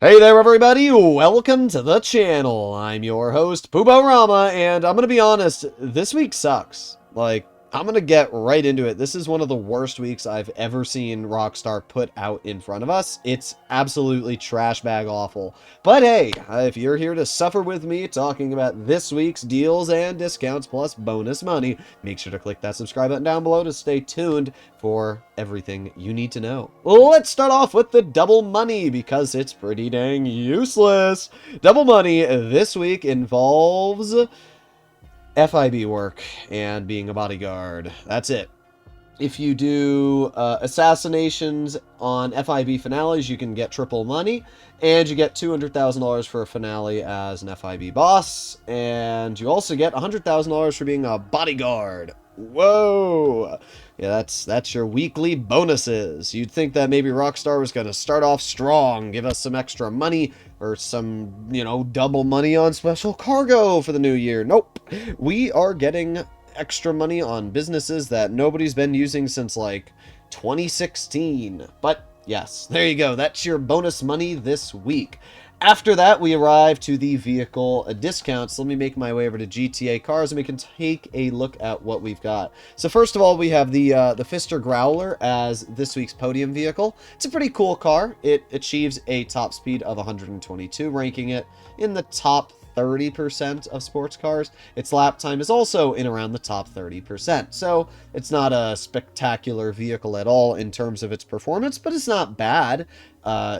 Hey there, everybody! Welcome to the channel. I'm your host, Rama, and I'm gonna be honest, this week sucks. I'm gonna get right into it. This is one of the worst weeks I've ever seen Rockstar put out in front of us. It's absolutely trash bag awful. But hey, if you're here to suffer with me talking about this week's deals and discounts plus bonus money, make sure to click that subscribe button down below to stay tuned for everything you need to know. Let's start off with the double money because it's pretty dang useless. Double money this week involves FIB work and being a bodyguard. That's it. If you do assassinations on FIB finales, you can get triple money, and you get $200,000 for a finale as an FIB boss, and you also get $100,000 for being a bodyguard. Whoa! Yeah, that's your weekly bonuses. You'd think that maybe Rockstar was going to start off strong, give us some extra money, or some, double money on special cargo for the new year. Nope. We are getting extra money on businesses that nobody's been using since, 2016. But, yes, there you go. That's your bonus money this week. After that, we arrive to the vehicle discounts. Let me make my way over to GTA Cars, and we can take a look at what we've got. So first of all, we have the Fister Growler as this week's podium vehicle. It's a pretty cool car. It achieves a top speed of 122, ranking it in the top 30% of sports cars. Its lap time is also in around the top 30%. So it's not a spectacular vehicle at all in terms of its performance, but it's not bad.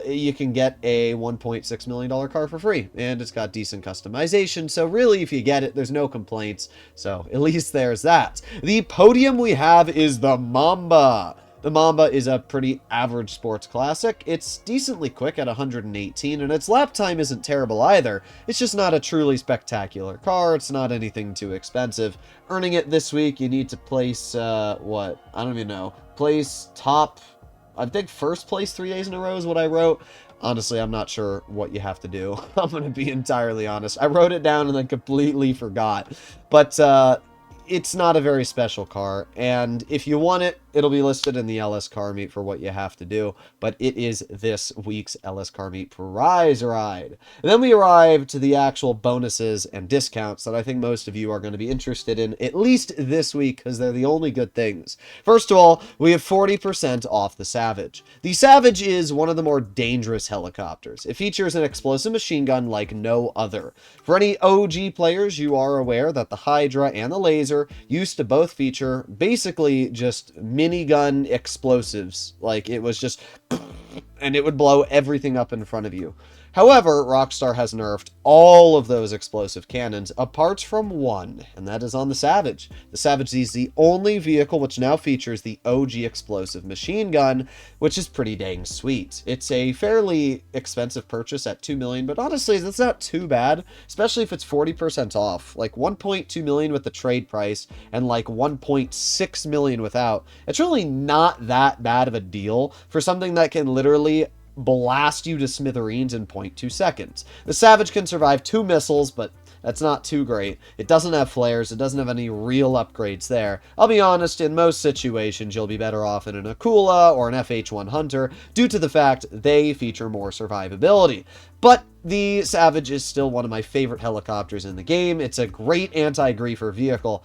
You can get a $1.6 million car for free, and it's got decent customization, so really, if you get it, there's no complaints, so at least there's that. The podium we have is the Mamba. The Mamba is a pretty average sports classic. It's decently quick at 118, and its lap time isn't terrible either. It's just not a truly spectacular car. It's not anything too expensive. Earning it this week, you need to place, what? I don't even know. Place top, I think first place 3 days in a row is what I wrote. Honestly, I'm not sure what you have to do. I'm going to be entirely honest. I wrote it down and then completely forgot. But, it's not a very special car, and if you want it, it'll be listed in the LS Car Meet for what you have to do, but it is this week's LS Car Meet prize ride. And then we arrive to the actual bonuses and discounts that I think most of you are going to be interested in, at least this week, because they're the only good things. First of all, we have 40% off the Savage. The Savage is one of the more dangerous helicopters. It features an explosive machine gun like no other. For any OG players, you are aware that the Hydra and the Laser used to both feature basically just minigun explosives. Like, it was just, and it would blow everything up in front of you. However, Rockstar has nerfed all of those explosive cannons, apart from one, and that is on the Savage. The Savage is the only vehicle which now features the OG explosive machine gun, which is pretty dang sweet. It's a fairly expensive purchase at $2 million, but honestly, that's not too bad, especially if it's 40% off. Like, $1.2 million with the trade price, and like $1.6 million without. It's really not that bad of a deal for something that can literally blast you to smithereens in 0.2 seconds. The Savage can survive 2 missiles, but that's not too great. It doesn't have flares. It doesn't have any real upgrades there. I'll be honest, in most situations, you'll be better off in an Akula or an FH-1 Hunter due to the fact they feature more survivability. But the Savage is still one of my favorite helicopters in the game. It's a great anti-griefer vehicle.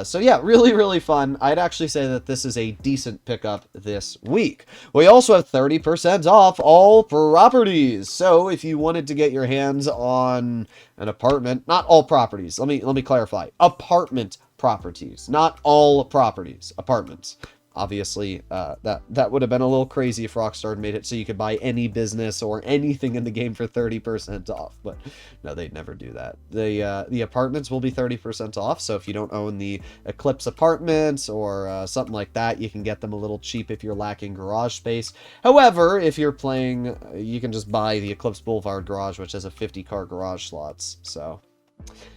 So yeah, really, really fun. I'd actually say that this is a decent pickup this week. We also have 30% off all properties. So if you wanted to get your hands on an apartment, not all properties. Let me clarify. Apartment properties, not all properties, apartments. Obviously, that would have been a little crazy if Rockstar had made it so you could buy any business or anything in the game for 30% off, but no, they'd never do that. The apartments will be 30% off, so if you don't own the Eclipse apartments or something like that, you can get them a little cheap if you're lacking garage space. However, if you're playing, you can just buy the Eclipse Boulevard garage, which has a 50-car garage slots, so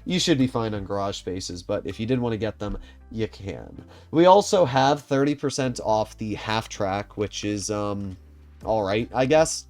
you should be fine on garage spaces, but if you did want to get them, you can. We also have 30% off the half track, which is, alright, I guess.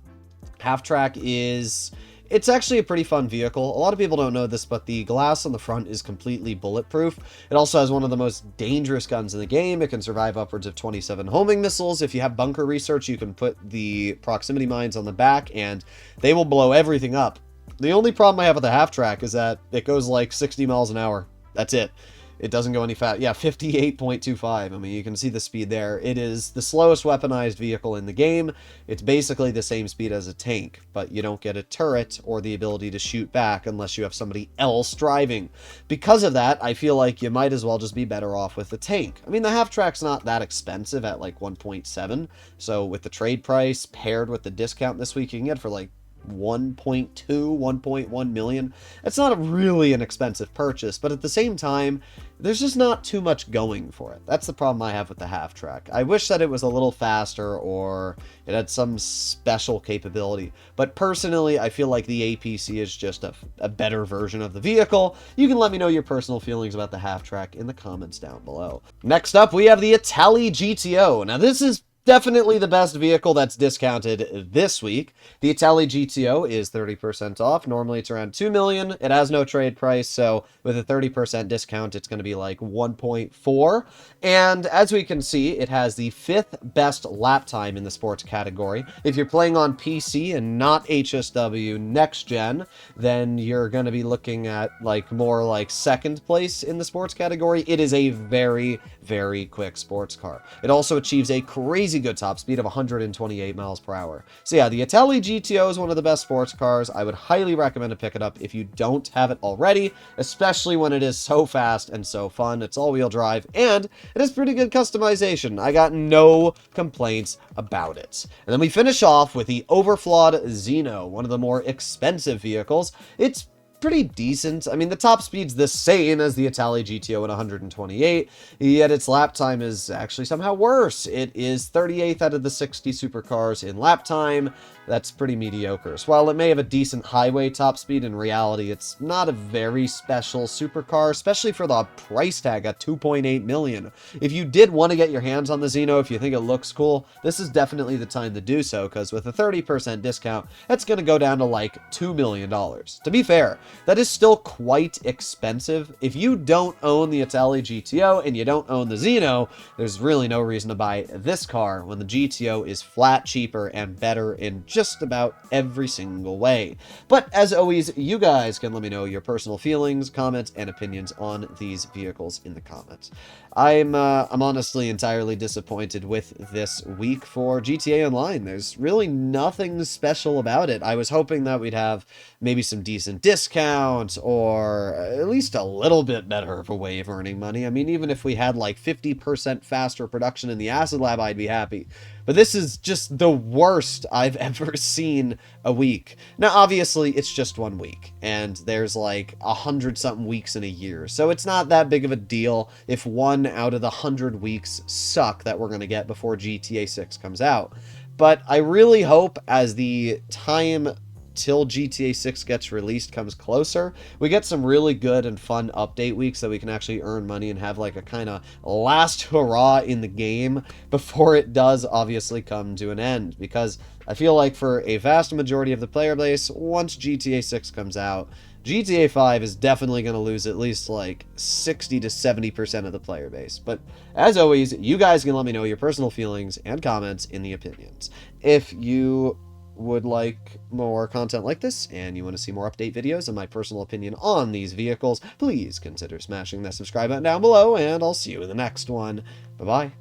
Half track is It's actually a pretty fun vehicle. A lot of people don't know this, but the glass on the front is completely bulletproof. It also has one of the most dangerous guns in the game. It can survive upwards of 27 homing missiles. If you have bunker research, you can put the proximity mines on the back, and they will blow everything up. The only problem I have with the half-track is that it goes like 60 miles an hour. That's it. It doesn't go any fast. Yeah, 58.25. I mean, you can see the speed there. It is the slowest weaponized vehicle in the game. It's basically the same speed as a tank, but you don't get a turret or the ability to shoot back unless you have somebody else driving. Because of that, I feel like you might as well just be better off with the tank. I mean, the half-track's not that expensive at like 1.7, so with the trade price paired with the discount this week, you can get it for like 1.2, 1.1 million. It's not really an expensive purchase, but at the same time, there's just not too much going for it. That's the problem I have with the half-track. I wish that it was a little faster or it had some special capability, but personally, I feel like the APC is just a better version of the vehicle. You can let me know your personal feelings about the half-track in the comments down below. Next up, we have the Itali GTO. Now, this is definitely the best vehicle that's discounted this week. The Itali GTO is 30% off. Normally it's around 2 million. It has no trade price, so with a 30% discount, it's going to be like 1.4. And as we can see, it has the 5th best lap time in the sports category. If you're playing on PC and not HSW next gen, then you're going to be looking at like more like 2nd place in the sports category. It is a very, very quick sports car. It also achieves a crazy good top speed of 128 miles per hour. So yeah, the Itali GTO is one of the best sports cars. I would highly recommend to pick it up if you don't have it already, especially when it is so fast and so fun. It's all-wheel drive, and it has pretty good customization. I got no complaints about it. And then we finish off with the overflawed Zeno, one of the more expensive vehicles. It's pretty decent. I mean, the top speed's the same as the Itali GTO at 128, yet its lap time is actually somehow worse. It is 38th out of the 60 supercars in lap time. That's pretty mediocre. So while it may have a decent highway top speed, in reality, it's not a very special supercar, especially for the price tag at 2.8 million. If you did want to get your hands on the Zeno, if you think it looks cool, this is definitely the time to do so, because with a 30% discount, that's going to go down to like $2 million. To be fair, that is still quite expensive. If you don't own the Itali GTO and you don't own the Zeno, there's really no reason to buy this car when the GTO is flat cheaper and better in just about every single way. But as always, you guys can let me know your personal feelings, comments, and opinions on these vehicles in the comments. I'm honestly entirely disappointed with this week for GTA Online. There's really nothing special about it. I was hoping that we'd have maybe some decent discounts or at least a little bit better of a way of earning money. I mean, even if we had like 50% faster production in the Acid Lab, I'd be happy. But this is just the worst I've ever seen a week. Now, obviously, it's just 1 week, and there's like 100-something weeks in a year, so it's not that big of a deal if 1 out of the 100 weeks suck that we're going to get before GTA 6 comes out. But I really hope as the time till GTA 6 gets released comes closer, we get some really good and fun update weeks that we can actually earn money and have like a kind of last hurrah in the game before it does obviously come to an end. Because I feel like for a vast majority of the player base, once GTA 6 comes out, GTA 5 is definitely going to lose at least like 60 to 70% of the player base. But as always, you guys can let me know your personal feelings and comments in the opinions. If you would like more content like this and you want to see more update videos and my personal opinion on these vehicles, please consider smashing that subscribe button down below, and I'll see you in the next one. Bye-bye.